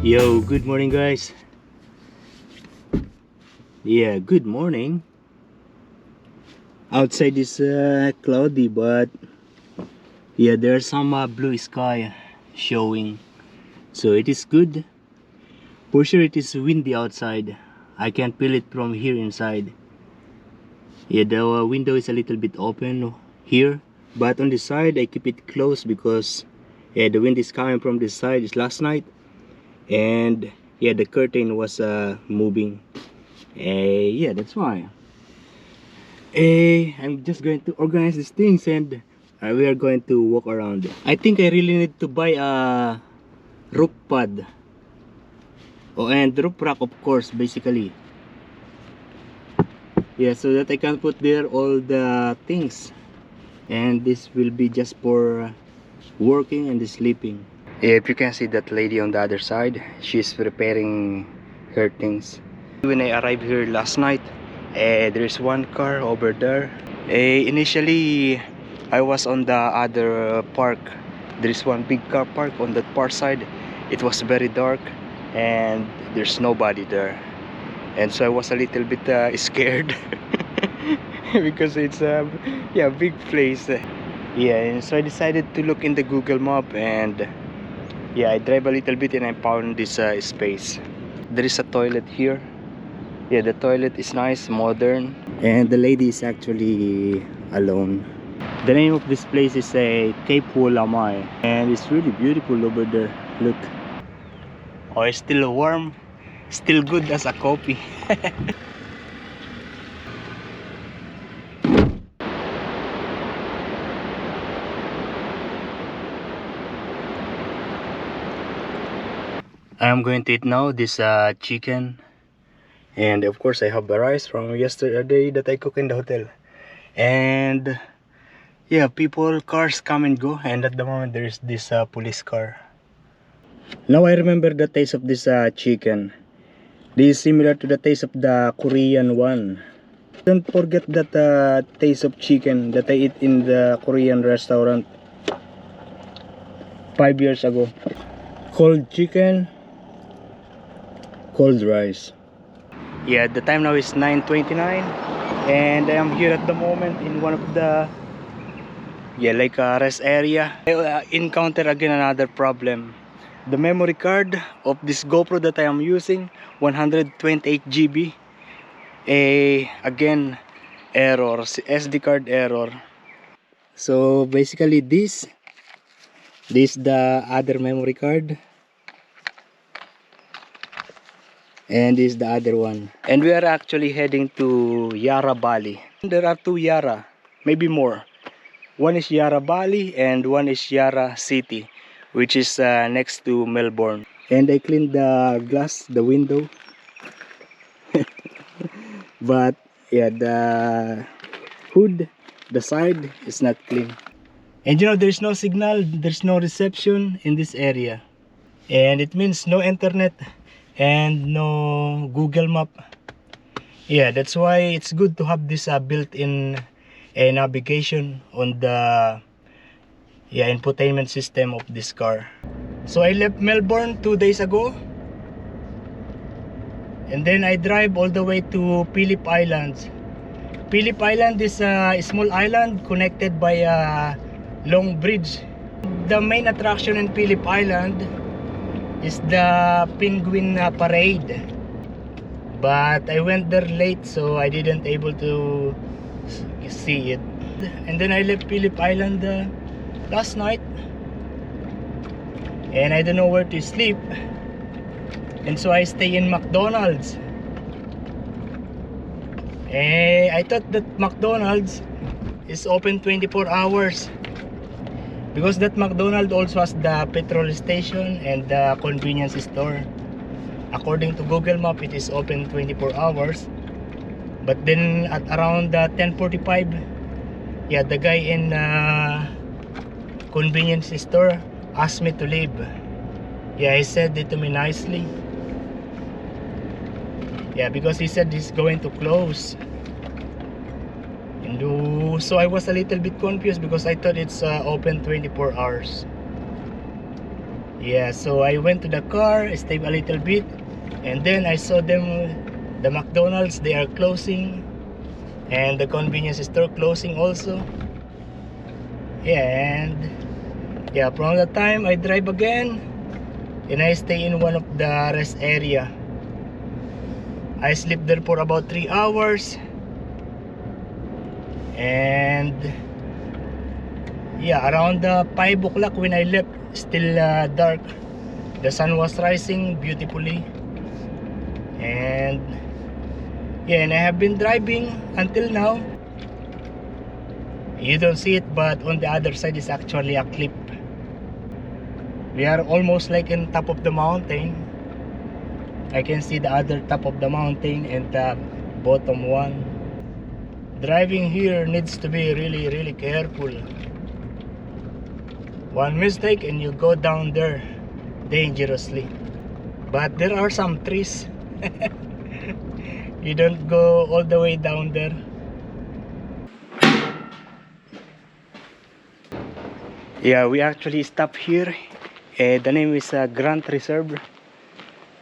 Yo, good morning guys. Yeah, good morning. Outside is cloudy, but yeah, there's some blue sky showing, so it is good. For sure it is windy outside. I can feel it from here inside. Yeah, the window is a little bit open here, but on the side I keep it closed because yeah, the wind is coming from this side. It's last night, and yeah, the curtain was moving. Yeah, that's why. I'm just going to organize these things, and we are going to walk around. I think I really need to buy a roof pad. Oh, and roof rack, of course, basically. Yeah, so that I can put there all the things. And this will be just for working and sleeping. If you can see that lady on the other side, she's preparing her things. When I arrived here last night, there's one car over there. Initially, I was on the other park. There's one big car park on that far side. It was very dark and there's nobody there. And so I was a little bit scared because it's a big place. Yeah, and so I decided to look in the Google map, and yeah, I drive a little bit and I found this space. There is a toilet here. Yeah, the toilet is nice, modern, and the lady is actually alone. The name of this place is Cape Lamai, and it's really beautiful over there. Look. Oh, it's still warm, still good as a coffee. I'm going to eat now this chicken, and of course I have the rice from yesterday that I cooked in the hotel. And yeah, people, cars come and go, and at the moment there is this police car. Now I remember the taste of this chicken. This is similar to the taste of the Korean one. Don't forget that taste of chicken that I eat in the Korean restaurant 5 years ago. Cold chicken, cold rice. Yeah, the time now is 9:29, and I am here at the moment in one of the like a rest area. I encounter again another problem. The memory card of this GoPro that I am using, 128 GB, again error, SD card error. So basically this the other memory card, and this is the other one, and we are actually heading to Yara, Bali. There are two Yara, maybe more. One is Yara, Bali, and one is Yara City, which is next to Melbourne. And I cleaned the glass, the window. But yeah, the hood, the side is not clean. And you know, there's no signal, there's no reception in this area, and it means no internet and no Google map. Yeah, that's why it's good to have this built-in navigation on the infotainment system of this car. So I left Melbourne 2 days ago, and then I drive all the way to Phillip Island. Phillip Island is a small island connected by a long bridge. The main attraction in Phillip Island is the penguin parade, but I went there late, so I didn't able to see it. And then I left Phillip Island last night, and I don't know where to sleep, and so I stay in McDonald's. I thought that McDonald's is open 24 hours because that McDonald's also has the petrol station and the convenience store. According to Google Map, it is open 24 hours. But then at around 10:45, yeah, the guy in convenience store asked me to leave. Yeah, he said it to me nicely. Yeah, because he said he's going to close. And so I was a little bit confused because I thought it's open 24 hours. Yeah, so I went to the car, stayed a little bit, and then I saw them, the McDonald's, they are closing, and the convenience store closing also. Yeah, and yeah, from that time I drive again, and I stay in one of the rest area. I sleep there for about 3 hours, and yeah, around 5 o'clock when I left, still dark. The sun was rising beautifully, and yeah, and I have been driving until now. You don't see it, but on the other side is actually a cliff. We are almost like in top of the mountain. I can see the other top of the mountain and the bottom one. Driving here needs to be really careful. One mistake and you go down there dangerously. But there are some trees. You don't go all the way down there. Yeah, we actually stopped here. The name is Grant Reserve,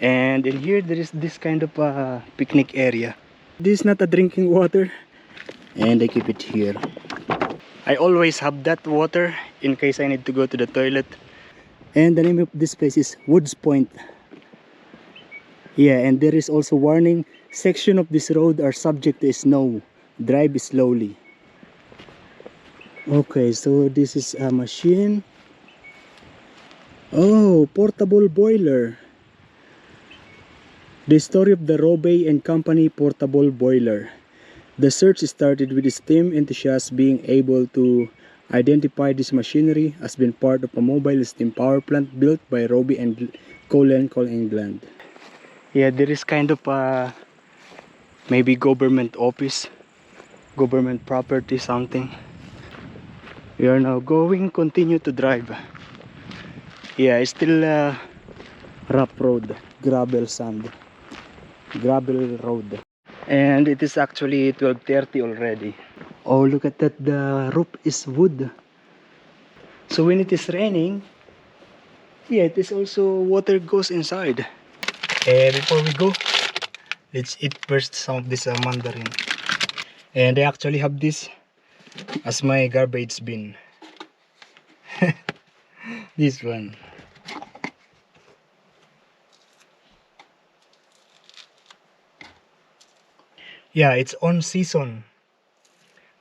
and in here there is this kind of picnic area. This is not a drinking water, and I keep it here. I always have that water in case I need to go to the toilet. And the name of this place is Woods Point. Yeah, and there is also warning, section of this road are subject to snow, drive slowly. Okay, so this is a machine. Oh, portable boiler. The story of the Robe and Company portable boiler. The search started with steam enthusiasts being able to identify this machinery as being part of a mobile steam power plant built by Robe and Coal England. Yeah, there is kind of a maybe government office, government property, something. We are now going, continue to drive. Yeah, it's still rough road, gravel sand, gravel road. And it is actually 12:30 already. Oh, look at that, the roof is wood. So when it is raining, yeah, it is also water goes inside. Before we go, let's eat first some of this mandarin. And I actually have this as my garbage bin. This one. Yeah, it's on season.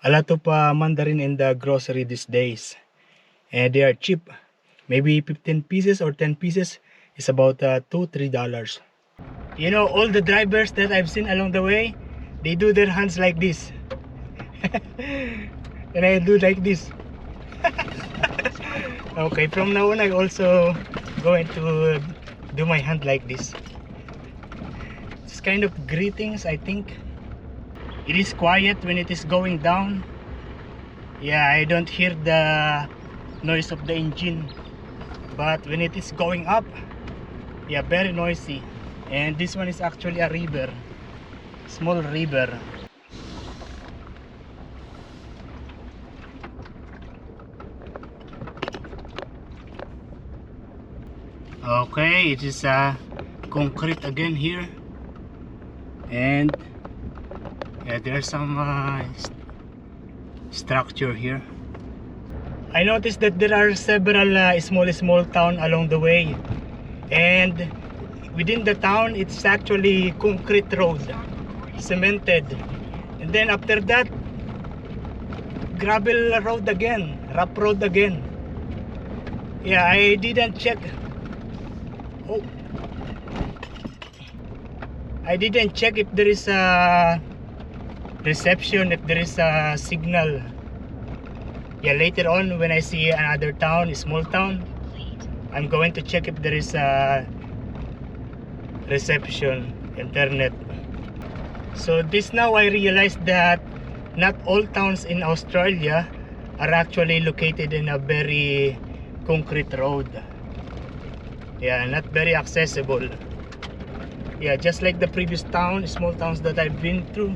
A lot of mandarin in the grocery these days, and they are cheap. Maybe 15 pieces or 10 pieces is about $2-3. You know, all the drivers that I've seen along the way, they do their hands like this. And I do like this. Okay, from now on I also going to do my hand like this. It's kind of greetings, I think. It is quiet when it is going down. Yeah, I don't hear the noise of the engine. But when it is going up, yeah, very noisy. And this one is actually a river, small river. Okay, it is concrete again here, and yeah, there's some structure here. I noticed that there are several small town along the way, and within the town it's actually concrete road, cemented, and then after that gravel road again, rough road again. Yeah, I didn't check. Oh, I didn't check if there is a reception, if there is a signal. Yeah, later on when I see another town, a small town, I'm going to check if there is a reception, internet. So this now I realized that not all towns in Australia are actually located in a very concrete road. Yeah, not very accessible. Yeah, just like the previous town, small towns that I've been through.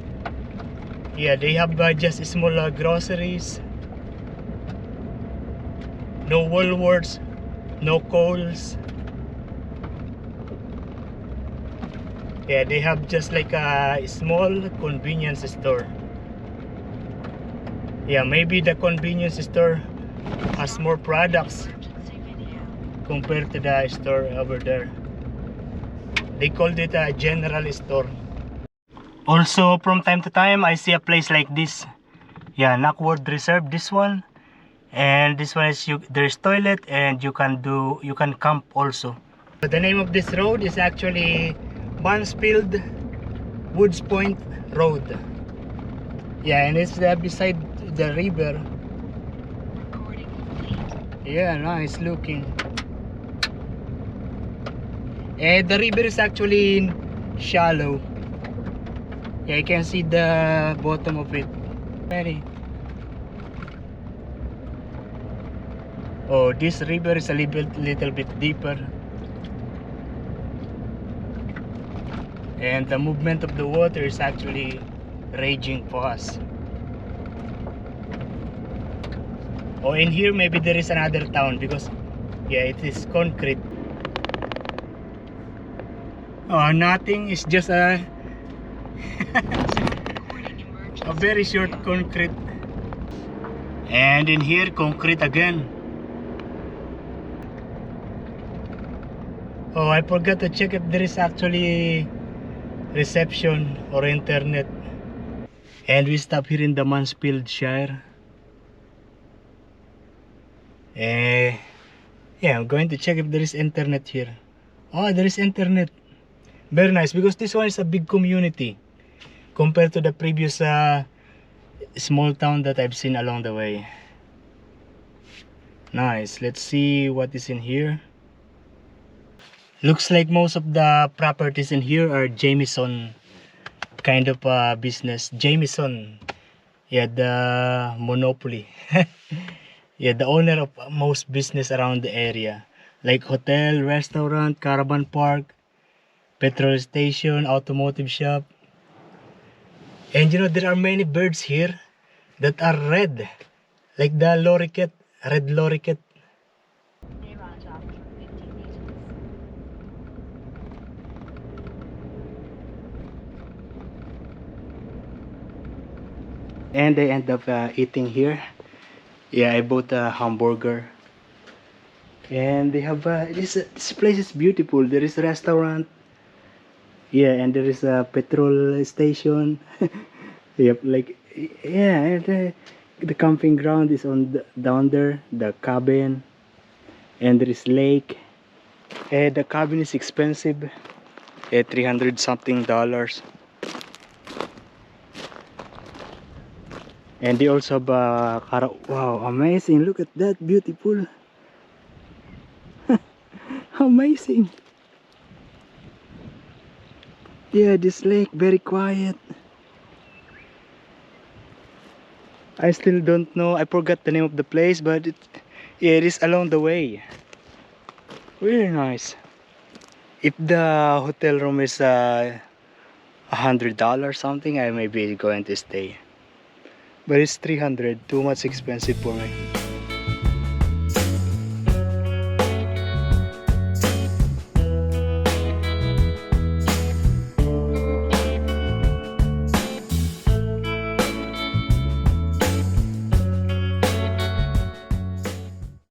Yeah, they have just small groceries, no Woolworths, no Coles. Yeah, they have just like a small convenience store. Yeah, maybe the convenience store has more products compared to the store over there. They called it a general store. Also, from time to time, I see a place like this. Yeah, Knockwood Reserve, this one. And this one is there's toilet, and you can camp also. The name of this road is actually Mansfield Woods Point Road. Yeah, and it's beside the river. Yeah, nice looking. And the river is actually shallow. Yeah, you can see the bottom of it. Very. Oh, this river is a little bit deeper. And the movement of the water is actually raging fast. Oh, in here maybe there is another town because yeah, it is concrete. Oh, nothing, it's just a a very short concrete. And in here concrete again. Oh, I forgot to check if there is actually reception or internet. And we stop here in the Mansfield Shire. Yeah, I'm going to check if there is internet here. Oh, there is internet. Very nice, because this one is a big community compared to the previous small town that I've seen along the way. Nice. Let's see what is in here. Looks like most of the properties in here are Jameson kind of business. Jameson, yeah, the monopoly. Yeah, the owner of most business around the area, like hotel, restaurant, caravan park, petrol station, automotive shop. And you know, there are many birds here that are red, like the lorikeet, red lorikeet. And I end up eating here. Yeah, I bought a hamburger. And they have this place is beautiful. There is a restaurant. Yeah, and there is a petrol station. Yep, like yeah, and the camping ground is on down there. The cabin, and there is lake. And the cabin is expensive. 300 something dollars. And they also have a wow, amazing, look at that, beautiful. Amazing. Yeah, this lake very quiet. I still don't know, I forgot the name of the place, but yeah, it is along the way. Really nice. If the hotel room is $100 something, I may be going to stay. But it's 300, too much expensive for me.